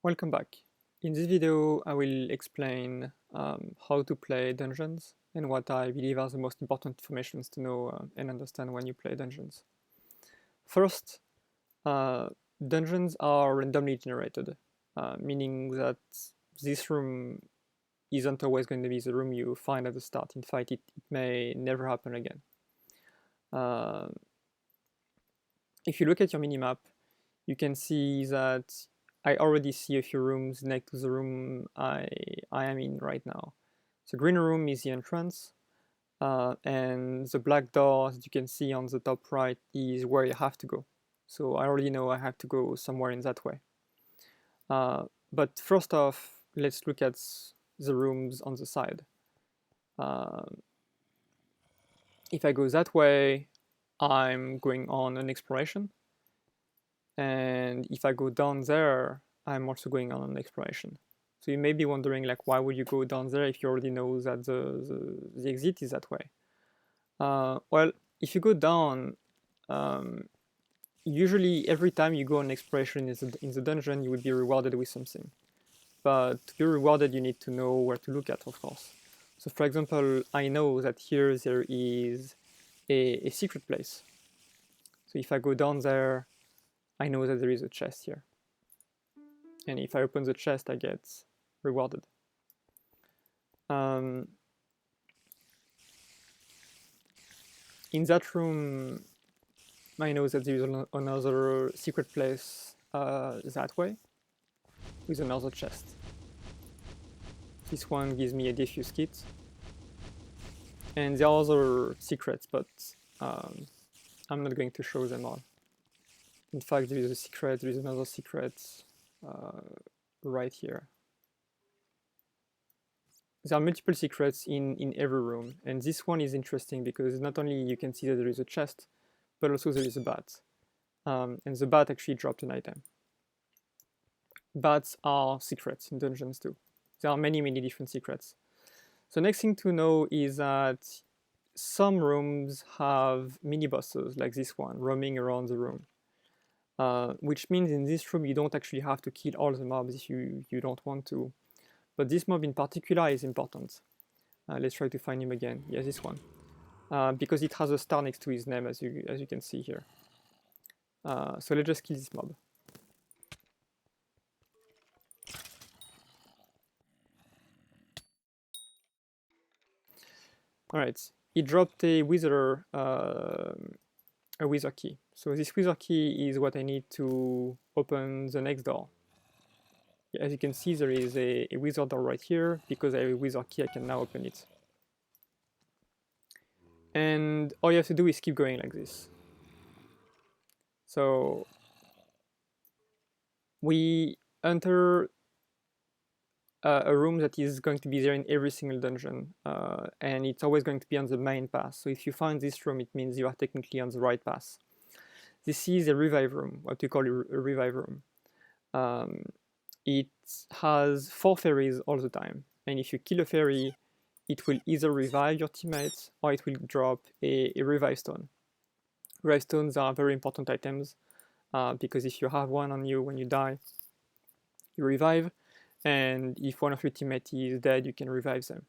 Welcome back. In this video, I will explain how to play dungeons and what I believe are the most important information to know and understand when you play dungeons. First, dungeons are randomly generated, meaning that this room isn't always going to be the room you find at the start. In fact, it may never happen again. If you look at your minimap, you can see that I already see a few rooms next to the room I am in right now. The green room is the entrance, and the black door that you can see on the top right is where you have to go. So I already know I have to go somewhere in that way. But first off, let's look at the rooms on the side. If I go that way, I'm going on an exploration. And if I go down there, I'm also going on an exploration. So you may be wondering, like, why would you go down there if you already know that the exit is that way? Well, if you go down, usually every time you go on exploration in the dungeon, you will be rewarded with something. But to be rewarded, you need to know where to look at, of course. So for example, I know that here there is a secret place. So if I go down there, I know that there is a chest here. And if I open the chest, I get rewarded. In that room, I know that there is another secret place that way, with another chest. This one gives me a diffuse kit. And there are other secrets, but I'm not going to show them all. In fact, there is a secret, there is another secret right here. There are multiple secrets in every room, and this one is interesting because not only you can see that there is a chest, but also there is a bat. And the bat actually dropped an item. Bats are secrets in dungeons too. There are many different secrets. So next thing to know is that some rooms have mini-bosses like this one roaming around the room. Which means in this room you don't actually have to kill all the mobs if you don't want to. But this mob in particular is important. Let's try to find him again. Yeah, this one. Because it has a star next to his name, as you can see here. So let's just kill this mob. Alright, he dropped a wither key. So this wither key is what I need to open the next door. As you can see, there is a wizard door right here. Because I have a wizard key, I can now open it. And all you have to do is keep going like this. So we enter a room that is going to be there in every single dungeon, and it's always going to be on the main path. So if you find this room, it means you are technically on the right path. This is a revive room, what we call a revive room. It has 4 fairies all the time, and if you kill a fairy, it will either revive your teammates or it will drop a revive stone. Revive stones are very important items because if you have one on you when you die, you revive, and if one of your teammates is dead, you can revive them.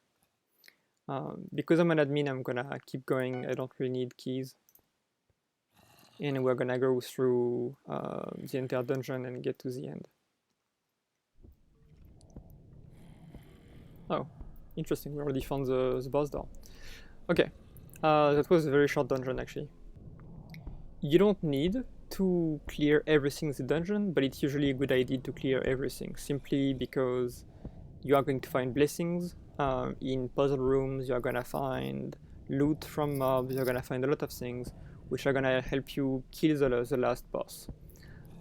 Because I'm an admin, I'm gonna keep going. I don't really need keys. And we're gonna go through the entire dungeon and get to the end. Oh, interesting, we already found the boss door. Okay, that was a very short dungeon actually. You don't need to clear everything in the dungeon, but it's usually a good idea to clear everything, simply because you are going to find blessings. In puzzle rooms, you're gonna find loot from mobs, you're gonna find a lot of things which are gonna help you kill the last boss.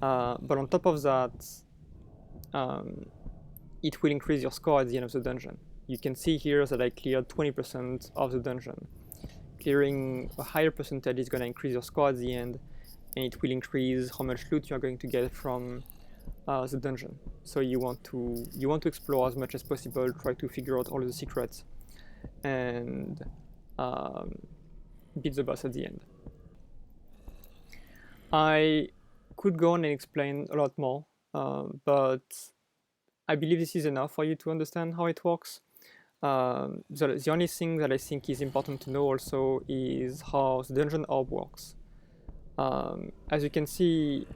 But on top of that, it will increase your score at the end of the dungeon. You can see here that I cleared 20% of the dungeon. Clearing a higher percentage is going to increase your score at the end, and it will increase how much loot you are going to get from the dungeon. So you want to explore as much as possible, try to figure out all the secrets, and beat the boss at the end. I could go on and explain a lot more, but I believe this is enough for you to understand how it works. The only thing that I think is important to know also is how the dungeon orb works. As you can see,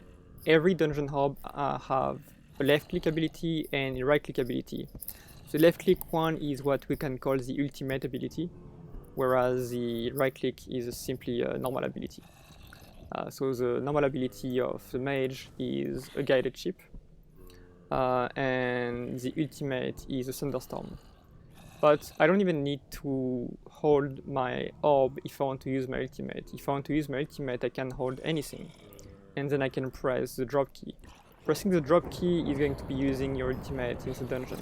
every dungeon orb have a left click ability and a right click ability. The left click one is what we can call the ultimate ability, whereas the right click is simply a normal ability. So the normal ability of the mage is a guided ship, and the ultimate is a thunderstorm. But I don't even need to hold my orb if I want to use my ultimate. If I want to use my ultimate, I can hold anything, and then I can press the drop key. Pressing the drop key is going to be using your ultimate in the dungeon.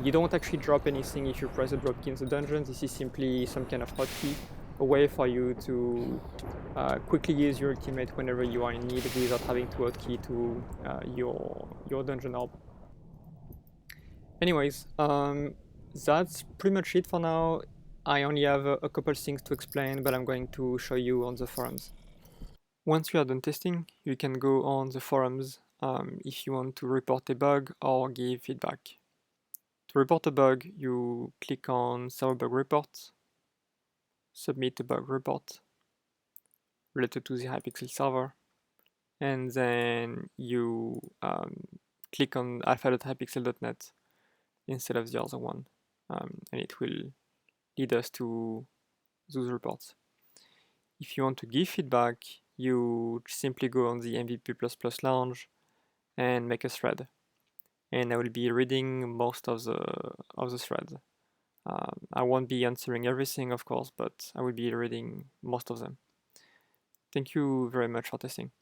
You don't actually drop anything if you press the drop key in the dungeon. This is simply some kind of hotkey, a way for you to quickly use your ultimate whenever you are in need without having to hotkey to your dungeon orb. Anyways, that's pretty much it for now. I only have a couple things to explain, but I'm going to show you on the forums. Once you are done testing, you can go on the forums if you want to report a bug or give feedback. To report a bug, you click on Server Bug Report, submit a bug report related to the Hypixel server, and then you click on alpha.hypixel.net instead of the other one, and it will lead us to those reports. If you want to give feedback, you simply go on the MVP++ Lounge and make a thread, and I will be reading most of the threads. I won't be answering everything, of course, but I will be reading most of them. Thank you very much for testing.